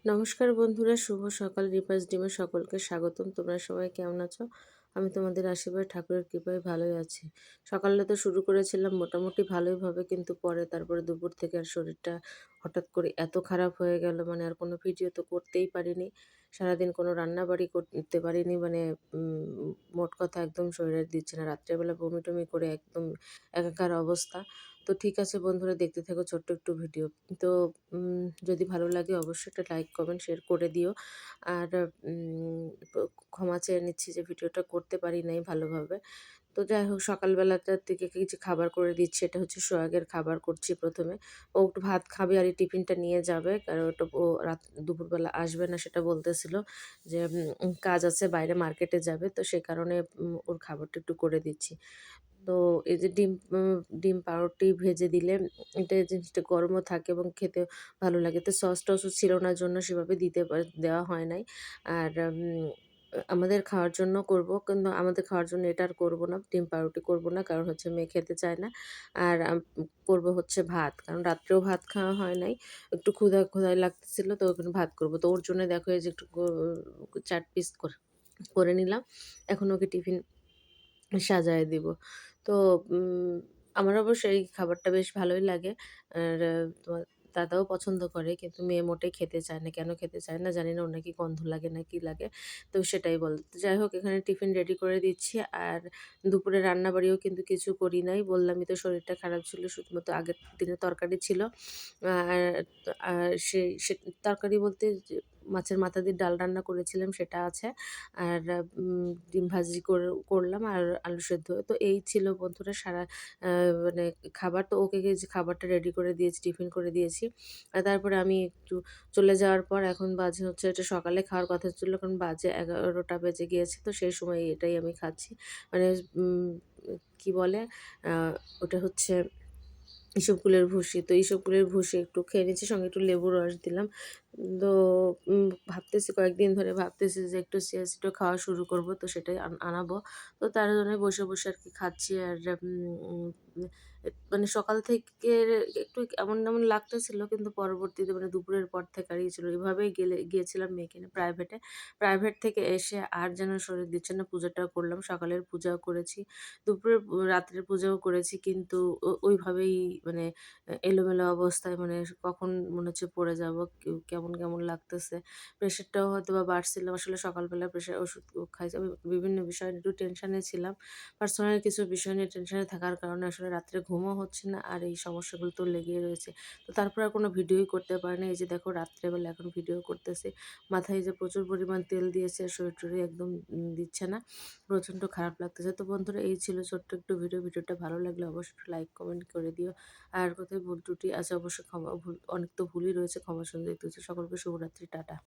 নমস্কার বন্ধুরা, শুভ সকাল। রিপাস ডিমে সকলকে স্বাগতম। তোমরা সবাই কেমন আছো? আমি তোমাদের আশীর্বাদ ঠাকুরের কৃপায় ভালোই আছি। সকালে তো শুরু করেছিলাম মোটামুটি ভালোইভাবে, কিন্তু পরে তারপরে দুপুর থেকে আর শরীরটা হঠাৎ করে এত খারাপ হয়ে গেল, মানে আর কোনো ভিডিও তো করতেই পারিনি। সারাদিন কোনো রান্নাবাড়ি করতে পারিনি, মানে মোট কথা একদম শরীরে দিচ্ছে না। রাত্রেবেলা বমি টমি করে একদম একাকার অবস্থা। তো ঠিক আছে বন্ধুরা, দেখতে থাকো ছোট্ট একটু ভিডিও। তো যদি ভালো লাগে অবশ্যই একটা লাইক, কমেন্ট, শেয়ার করে দিও। আর উম প ক্ষমা চেয়ে নিচ্ছি যে ভিডিওটা করতে পারি নাই ভালোভাবে। তো যাই হোক, সকালবেলাটার থেকে কিছু খাবার করে দিচ্ছি। এটা হচ্ছে সোহাগের খাবার করছি ১ম এ। ও একটু ভাত খাবে আর এই টিফিনটা নিয়ে যাবে। কারণ ওটা ও দুপুরবেলা আসবে না সেটা বলতেছিল যে কাজ আছে, বাইরে মার্কেটে যাবে। তো সে কারণে ওর খাবারটা একটু করে দিচ্ছি। তো এই যে ডিম পাউরুটি ভেজে দিলে এটা জিনিসটা গরমও থাকে এবং খেতে ভালো লাগে। তো সস-টসও ছিল না জন্য সেভাবে দেওয়া হয় নাই। আর আমাদের খাওয়ার জন্য করব। কিন্তু আমাদের খাওয়ার জন্য এটা আর করব না। ডিম পাউরুটি করব না। কারণ হচ্ছে মেয়ে খেতে চায় না। আর করব হচ্ছে ভাত। কারণ রাত্রেও ভাত খাওয়া হয় নাই। একটু ক্ষুধা লাগতেছিল, তো ওখানে ভাত করব। তো ওর জন্য দেখো এই যে একটু ৪ পিস করে নিলাম। এখন ওকে টিফিন সাজায় দিব। তো উম আমার অবশ্য এই খাবারটা বেশ ভালোই লাগে। আর তোমার দাদাও পছন্দ করে, কিন্তু মেয়ে মোটেই খেতে চায় না। কেন খেতে চায় না জানি না, ওর নাকি গন্ধ লাগে না কি লাগে। তো সেটাই বলে। তো যাই হোক, এখানে টিফিন রেডি করে দিচ্ছি। আর দুপুরে রান্নাবাড়িও কিন্তু কিছু করি নাই। বললামই তো শরীরটা খারাপ ছিল। শুধুমাত্র আগের দিনের তরকারি ছিল। আর আর সে তরকারি বলতে যে মাছের মাথা দিয়ে ডাল রান্না করেছিলাম সেটা আছে। আর ডিম ভাজি করলাম আর আলু সেদ্ধ। তো এই ছিল বন্ধুরা সারা আ মানে খাবার। তো ওকে যে খাবারটা রেডি করে দিয়েছি, টিফিন করে দিয়েছি। আর তারপরে আমি একটু চলে যাওয়ার পর এখন বাজে হচ্ছে, এটা সকালে খাওয়ার কথা ছিল, এখন বাজে ১১টা বেজে গিয়েছে। তো সেই সময় এটাই আমি খাচ্ছি। মানে উম কি বলে? আ ওটা হচ্ছে ইসবগুলের ভুসি। তো ইসবগুলের ভুসি একটু খেয়ে নিচ্ছি, সঙ্গে একটু লেবুর রস দিলাম। তো ভাবতেছি, কয়েকদিন ধরে ভাবতেছি যে একটু চিয়া সিডও খাওয়া শুরু করব। তো সেটাই আনাবো। তো তার জন্যই বসে আরকি খাচ্ছি। আর উম উম মানে সকাল থেকে একটু এমন লাগতেছিল, কিন্তু পরবর্তীতে মানে দুপুরের পর থেকে আর ইয়ে ছিল। এভাবেই গিয়েছিলাম মেয়েকে নিয়ে প্রাইভেটে। প্রাইভেট থেকে এসে আর যেন শরীর দিচ্ছে না। পূজাটাও করলাম। সকালের পূজাও করেছি। রাত্রের পূজাও করেছি, কিন্তু ওইভাবেই মানে এলোমেলো অবস্থায়, মানে কখন মনে হচ্ছে পড়ে যাব, কেমন লাগতেছে। প্রেশারটাও হয়তোবা বাড়ছিল। আসলে সকালবেলা প্রেশার ওষুধ খাইছি। আমি বিভিন্ন বিষয় নিয়ে একটু টেনশনে ছিলাম। পার্সোনাল কিছু বিষয় নিয়ে টেনশনে থাকার কারণে আসলে রাত্রে ঘুমও হচ্ছে না। আর এই সমস্যাগুলো তো লেগেই রয়েছে। তো তারপর আর কোনো ভিডিওই করতে পারিনি। এই যে দেখো রাত্রেবেলা এখন ভিডিও করতেছি। মাথায় যে প্রচুর পরিমাণ তেল দিয়েছে, শরীর-টরীর একদম দিচ্ছে না। প্রচণ্ড খারাপ লাগতেছে। তো বন্ধুরা, এই ছিল ছোট্ট একটু ভিডিও। ভিডিওটা ভালো লাগলে অবশ্যই একটু লাইক, কমেন্ট করে দিও। আর কোথায় ভুল ত্রুটি আছে অবশ্যই অনেক তো ভুলই রয়েছে, ক্ষমা সুন্দর একটু সকলকে শুভরাত্রি। টাটা।